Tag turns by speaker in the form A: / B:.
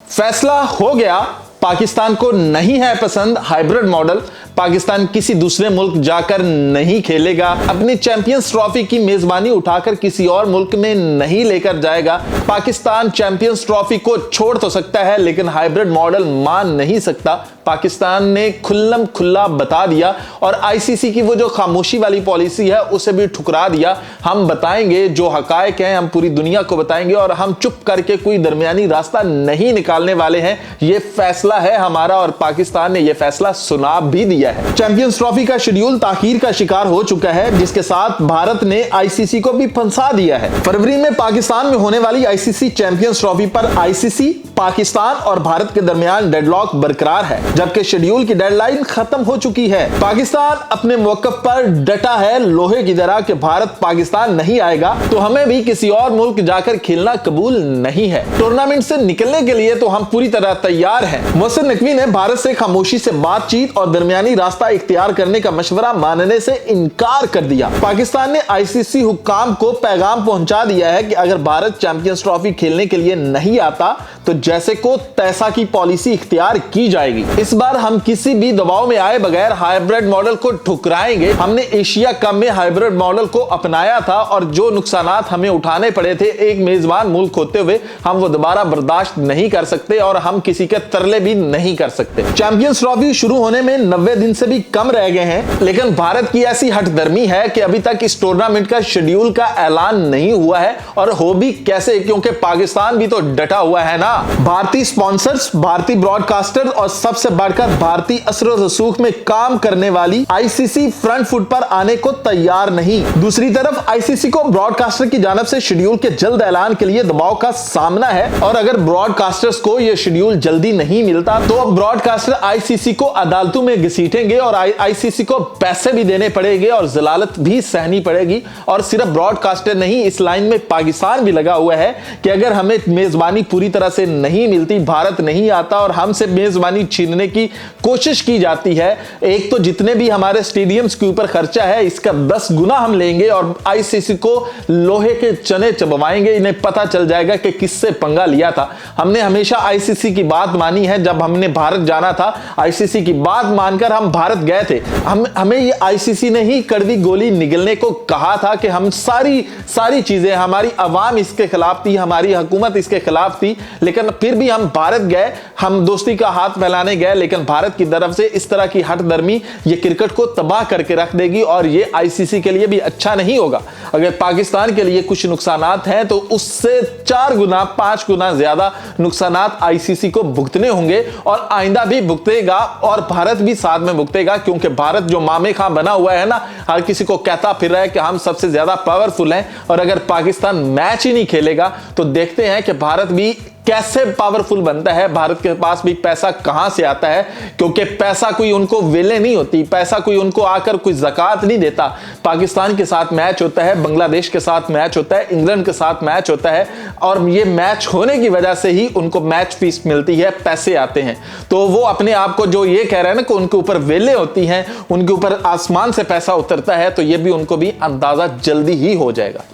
A: फैसला हो गया, पाकिस्तान को नहीं है पसंद हाइब्रिड मॉडल। पाकिस्तान किसी दूसरे मुल्क जाकर नहीं खेलेगा, अपनी चैंपियंस ट्रॉफी की मेजबानी उठाकर किसी और मुल्क में नहीं लेकर जाएगा। पाकिस्तान चैंपियंस ट्रॉफी को छोड़ तो सकता है लेकिन हाइब्रिड मॉडल मान नहीं सकता। पाकिस्तान ने खुल्लम खुल्ला बता दिया और आईसीसी की वो जो खामोशी वाली पॉलिसी है उसे भी ठुकरा दिया। हम बताएंगे जो हकायक हैं, हम पूरी दुनिया को बताएंगे और हम चुप करके कोई दरमियानी रास्ता नहीं निकालने वाले हैं। ये फैसला है हमारा और पाकिस्तान ने यह फैसला सुना भी दिया है। चैंपियंस ट्रॉफी का शेड्यूल ताखीर का शिकार हो चुका है, जिसके साथ भारत ने आईसीसी को भी फंसा दिया है। फरवरी में पाकिस्तान में होने वाली आईसीसी चैंपियंस ट्रॉफी पर आईसीसी, पाकिस्तान और भारत के दरमियान डेडलॉक बरकरार है, जबकि शेड्यूल की डेडलाइन खत्म हो चुकी है। पाकिस्तान अपने मौकफ पर डटा है लोहे की तरह कि भारत पाकिस्तान नहीं आएगा तो हमें भी किसी और मुल्क जाकर खेलना कबूल नहीं है। टूर्नामेंट से निकलने के लिए तो हम पूरी तरह तैयार हैं। मोहसिन नकवी ने भारत से खामोशी से बातचीत और दरमियानी रास्ता इख्तियार करने का मशवरा मानने से इनकार कर दिया। पाकिस्तान ने आईसीसी हुक्काम को पैगाम पहुंचा दिया है कि अगर भारत चैंपियंस ट्रॉफी खेलने के लिए नहीं आता तो जैसे को तैसा की पॉलिसी इख्तियार की जाएगी। इस बार हम किसी भी दबाव में आए बगैर हाइब्रिड मॉडल को ठुकराएंगे। हमने एशिया कप में हाइब्रिड मॉडल को अपनाया था और जो नुकसानात हमें उठाने पड़े थे एक मेजबान मुल्क होते हुए, हम वो दोबारा बर्दाश्त नहीं कर सकते और हम किसी के तरले भी नहीं कर सकते। चैंपियंस ट्रॉफी शुरू होने में 90 दिन से भी कम रह गए हैं, लेकिन भारत की ऐसी हठधर्मी है कि अभी तक इस टूर्नामेंट का शेड्यूल का ऐलान नहीं हुआ है। और हो भी कैसे, क्योंकि पाकिस्तान भी तो डटा हुआ है ना। भारतीय स्पॉन्सर्स, भारतीय ब्रॉडकास्टर और सबसे बढ़कर भारतीय असर रसूख में काम करने वाली आईसीसी फ्रंट फुट पर आने को तैयार नहीं। दूसरी तरफ आईसीसी को ब्रॉडकास्टर की जानिब से शेड्यूल के जल्द ऐलान के लिए दबाव का सामना है और अगर ब्रॉडकास्टर्स को यह शेड्यूल जल्दी नहीं मिलता तो ब्रॉडकास्टर आईसीसी को अदालतों में घसीटेंगे और आईसीसी को पैसे भी देने पड़ेंगे और जलालत भी सहनी पड़ेगी। और सिर्फ ब्रॉडकास्टर नहीं, इस लाइन में पाकिस्तान भी लगा हुआ है कि अगर हमें मेजबानी पूरी तरह से नहीं मिलती, भारत नहीं आता और हमसे मेजबानी छीनने की कोशिश की जाती है, एक तो जितने भी हमारे स्टेडियम्स के ऊपर खर्चा है इसका 10 गुना हम लेंगे और आईसीसी को लोहे के चने चबवाएंगे। इन्हें पता चल जाएगा कि किससे पंगा लिया था। हमने हमेशा आईसीसी की बात मानी है। जब हमने भारत जाना था आईसीसी की बात मानकर हम भारत गए थे। हमें ये आईसीसी ने ही कड़वी गोली निगलने को कहा था कि हम सारी चीजें, हमारी अवाम इसके खिलाफ थी, हमारी हुकूमत इसके खिलाफ थी, लेकिन फिर भी हम भारत गए, हम दोस्ती का हाथ फैलाने गए। लेकिन भारत की तरफ से इस तरह की हठधर्मी ये क्रिकेट को तबाह करके रख देगी और ये आईसीसी के लिए भी अच्छा नहीं होगा। अगर पाकिस्तान के लिए कुछ नुकसानात हैं तो उससे 4 गुना 5 गुना ज्यादा नुकसानात आईसीसी को भुगतने होंगे और आइंदा भी भुगतेगा और भारत भी साथ में भुगतेगा, क्योंकि भारत जो मामे खां बना हुआ है ना, हर किसी को कहता फिर रहा है कि हम सबसे ज्यादा पावरफुल हैं। और अगर पाकिस्तान मैच ही नहीं खेलेगा तो देखते हैं कि भारत भी कैसे पावरफुल बनता है। भारत के पास भी पैसा कहां से आता है, क्योंकि पैसा कोई उनको वेले नहीं होती, पैसा कोई उनको आकर कोई ज़कात नहीं देता। पाकिस्तान के साथ मैच होता है, बांग्लादेश के साथ मैच होता है, इंग्लैंड के साथ मैच होता है और ये मैच होने की वजह से ही उनको मैच फीस मिलती है, पैसे आते हैं। तो वो अपने आप को जो ये कह रहे हैं ना कि उनके ऊपर वेले होती हैं, उनके ऊपर आसमान से पैसा उतरता है, तो ये भी उनको भी अंदाजा जल्दी ही हो जाएगा।